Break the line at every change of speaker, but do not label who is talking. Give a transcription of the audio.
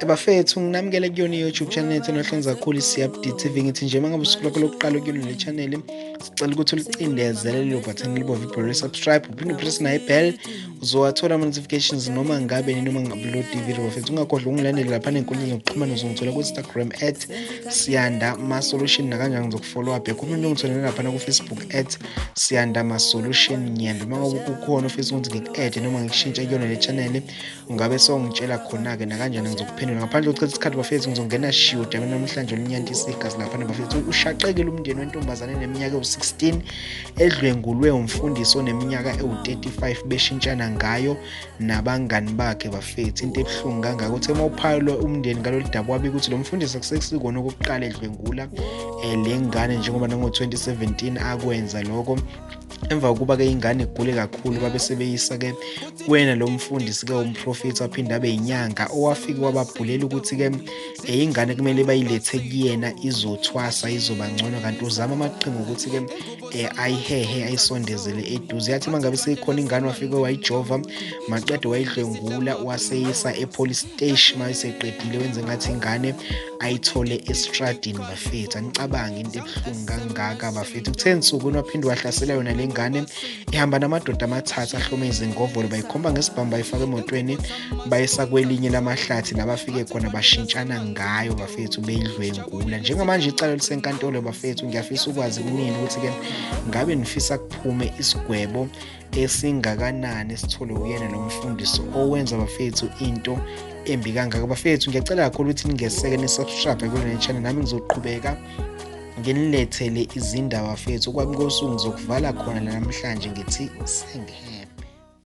Bafethu nginamukele kuyona i-YouTube channel yethu enohlonza kakhulu isi-update TV. Ngithi nje mangabe usuku lakho lokuqala kuyona le channel, sicela ukuthi ulicindezele lelo button libomvu ibhele subscribe, uphinde upress nayo i-bell uzowathola ama-notifications noma ngabe ngi-upload i-video. Bafethu ungakhohlwa ukungilandela lapha ney'nkundleni zokuxhumana, uzongithola ku-Instagram @siyanda_masolution, nakanjani ngizokufollow up khona ungitholela lapha ku-Facebook @siyanda_masolution nyembe. Mangabe kukhona ofisa ukuthi ngiku-add noma ngikushintshe kuyona le channel, ungabe songitshela khona-ke nakanjani ngizokuphendula. Ngaphandle kokuchitha isikhathi bafethu, ngizongena shuda mina namhlanje olunyantisa igazi laphana bafethu. Ushaqekile umndeni wentombazane eneminyaka ewu-16 edlwengulwe umfundisi oneminyaka ewu-35 beshintshana ngayo nabangani bakhe bafethu. Into ebuhlungu kangaka uthe mawuphalwa umndeni ngalolu daba wabi ukuthi lo mfundisi akusesikona okokuqala edlwengula le ngane, njengoba nango-2017 akwenza lokho. Emva kokuba-ke ingane igule kakhulu babe sebeyisa-ke wena lo mfundisi-ke umprofethi waphinde abe inyanga owafike wababhulela ukuthi-ke ingane kumele bayilethe kuyena izothwasa izoba ngcono, kanti uzama amaqhinga ukuthi-ke ayihehe ayisondezele eduze. Yathi mangabe seyikhona ingane wafike wayijova, maqede wayidlwengula waseyisa e-police station. Mayiseqedile wenze ngathi ingane ayithole estradini bafethu. Angicabangi into ebuhlungu kangaka bafethu. Kuthe nsukwini waphinde wahlasela yona le ngane, ihamba namadoda amathathu ahlome izingovolo, bayikhomba ngesibhamu bayifaka emotweni bayisa kwelinye lamahlathi la bafike khona bashintshana ngayo bafethu beyidlwengula. Njengamanje icala lisenkantolo bafethu, ngiyafisa ukwazi kunini ukuthi-ke ngabe nifisa kuphume isigwebo esingakanani esithole uyena lo mfundisi owenza bafethu into embi kangaka. Bafethu ngiyacela kakhulu ukuthi ningeseke ni-subscribe kule channel, nami ngizoqhubeka nginilethele izindaba bafethu. Kwami kosuku ngizokuvala khona namhlanje ngithi sengihela.